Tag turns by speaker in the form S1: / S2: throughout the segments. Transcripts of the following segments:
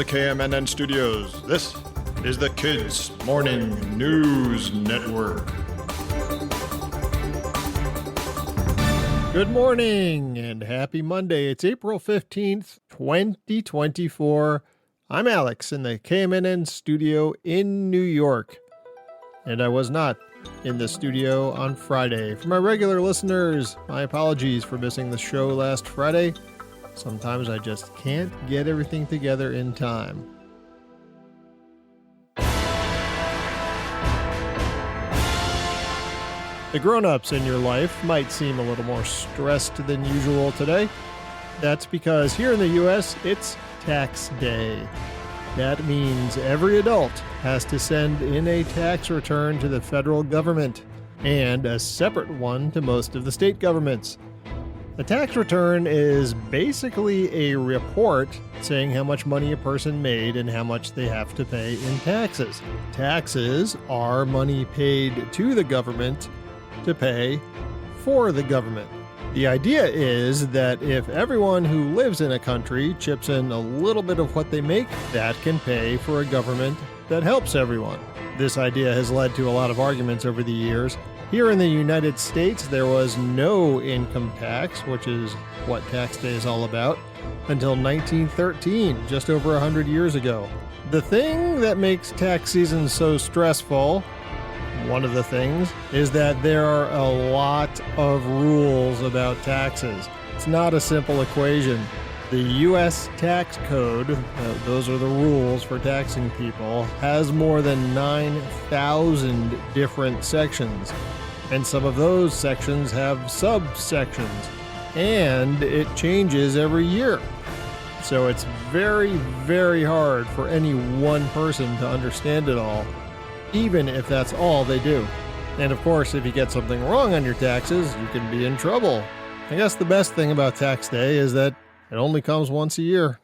S1: the KMNN studios, this is the Kids Morning News Network.
S2: Good morning and happy Monday. It's April 15th, 2024. I'm Alex in the KMNN studio in New York. And I was not in the studio on Friday. For my regular listeners, my apologies for missing the show last Friday. Sometimes I just can't get everything together in time. The grownups in your life might seem a little more stressed than usual today. That's because here in the U.S., it's tax day. That means every adult has to send in a tax return to the federal government and a separate one to most of the state governments. A tax return is basically a report saying how much money a person made and how much they have to pay in taxes. Taxes are money paid to the government to pay for the government. The idea is that if everyone who lives in a country chips in a little bit of what they make, that can pay for a government that helps everyone. This idea has led to a lot of arguments over the years. Here in the United States, there was no income tax, which is what tax day is all about, until 1913, just over 100 years ago. The thing that makes tax season so stressful, one of the things, is that there are a lot of rules about taxes. It's not a simple equation. The U.S. tax code, those are the rules for taxing people, has more than 9,000 different sections. And some of those sections have subsections. And it changes every year. So it's very, very hard for any one person to understand it all, even if that's all they do. And of course, if you get something wrong on your taxes, you can be in trouble. I guess the best thing about tax day is that it only comes once a year.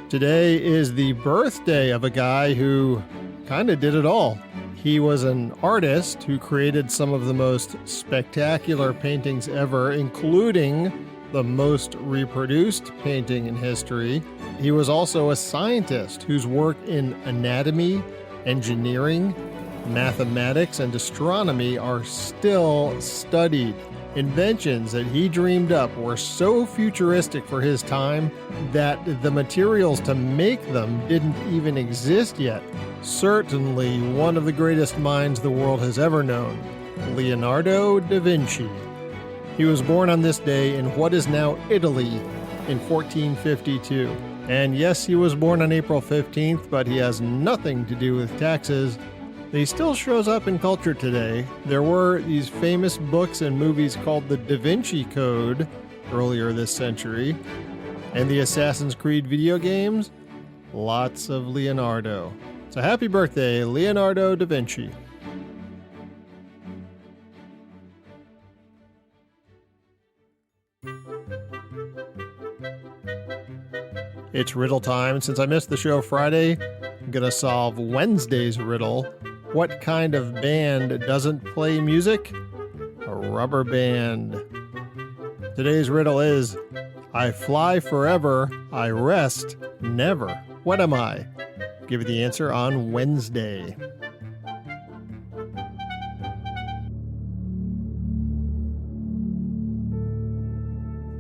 S2: Today is the birthday of a guy who kind of did it all. He was an artist who created some of the most spectacular paintings ever, including the most reproduced painting in history. He was also a scientist whose work in anatomy, engineering, mathematics, and astronomy are still studied. Inventions that he dreamed up were so futuristic for his time that the materials to make them didn't even exist yet. Certainly one of the greatest minds the world has ever known, Leonardo da Vinci. He was born on this day in what is now Italy in 1452. And yes, he was born on April 15th, but he has nothing to do with taxes. He still shows up in culture today. There were these famous books and movies called the Da Vinci Code earlier this century. And the Assassin's Creed video games, lots of Leonardo. So happy birthday, Leonardo da Vinci. It's riddle time. Since I missed the show Friday, I'm going to solve Wednesday's riddle. What kind of band doesn't play music? A rubber band. Today's riddle is, I fly forever, I rest never. What am I? Give you the answer on Wednesday.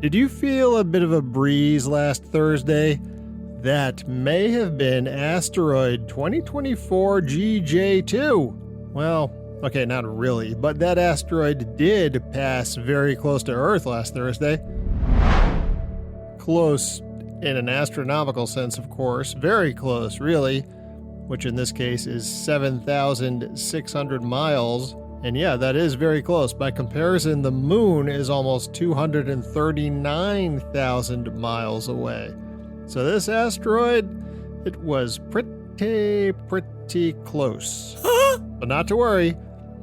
S2: Did you feel a bit of a breeze last Thursday? That may have been Asteroid 2024 GJ2. Well, okay, not really, but that asteroid did pass very close to Earth last Thursday. Close in an astronomical sense, of course. Very close, really, which in this case is 7,600 miles. And yeah, that is very close. By comparison, the moon is almost 239,000 miles away. So this asteroid, it was pretty close. But not to worry,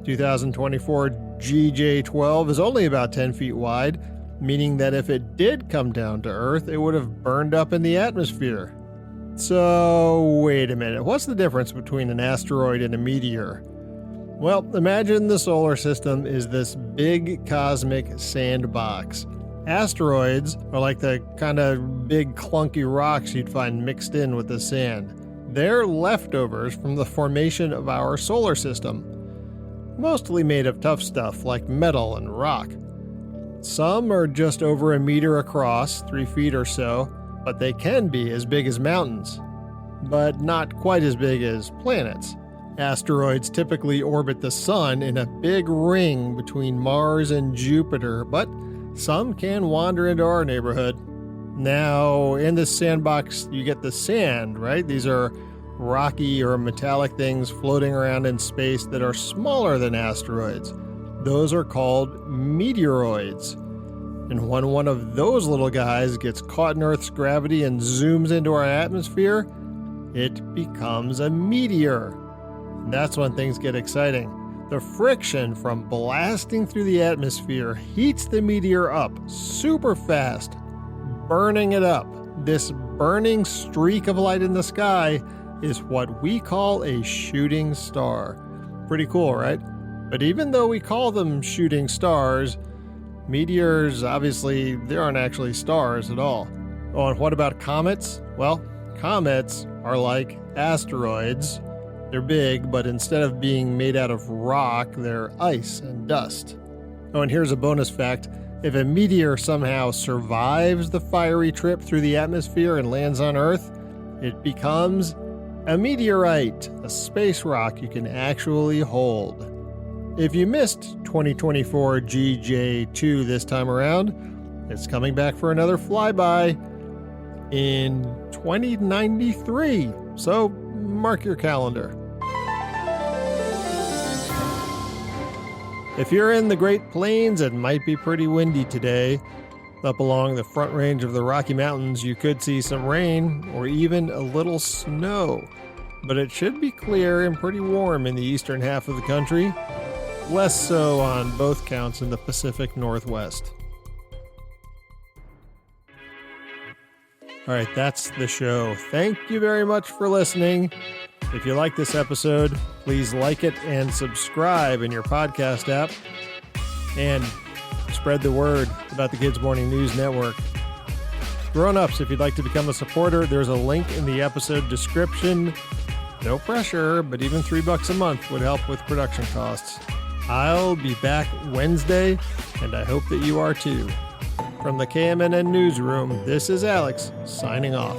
S2: 2024 GJ12 is only about 10 feet wide, meaning that if it did come down to Earth, it would have burned up in the atmosphere. So, wait a minute. What's the difference between an asteroid and a meteor? Well, imagine the solar system is this big cosmic sandbox. Asteroids are like the kind of big clunky rocks you'd find mixed in with the sand. They're leftovers from the formation of our solar system, mostly made of tough stuff like metal and rock. Some are just over a meter across, 3 feet or so, but they can be as big as mountains, but not quite as big as planets. Asteroids typically orbit the sun in a big ring between Mars and Jupiter, but some can wander into our neighborhood. Now, in this sandbox, you get the sand, right? These are rocky or metallic things floating around in space that are smaller than asteroids. Those are called meteoroids. And when one of those little guys gets caught in Earth's gravity and zooms into our atmosphere, it becomes a meteor. And that's when things get exciting. The friction from blasting through the atmosphere heats the meteor up super fast, burning it up. This burning streak of light in the sky is what we call a shooting star. Pretty cool, right? But even though we call them shooting stars, meteors, obviously, they aren't actually stars at all. Oh, and what about comets? Well, comets are like asteroids. They're big, but instead of being made out of rock, they're ice and dust. Oh, and here's a bonus fact. If a meteor somehow survives the fiery trip through the atmosphere and lands on Earth, it becomes a meteorite, a space rock you can actually hold. If you missed 2024 GJ2 this time around, it's coming back for another flyby in 2093, so mark your calendar. If you're in the Great Plains, it might be pretty windy today. Up along the front range of the Rocky Mountains, you could see some rain or even a little snow. But it should be clear and pretty warm in the eastern half of the country. Less so on both counts in the Pacific Northwest. All right, that's the show. Thank you very much for listening. If you like this episode, please like it and subscribe in your podcast app. And spread the word about the Kids Morning News Network. Grownups, if you'd like to become a supporter, there's a link in the episode description. No pressure, but even $3 a month would help with production costs. I'll be back Wednesday, and I hope that you are too. From the KMNN Newsroom, this is Alex, signing off.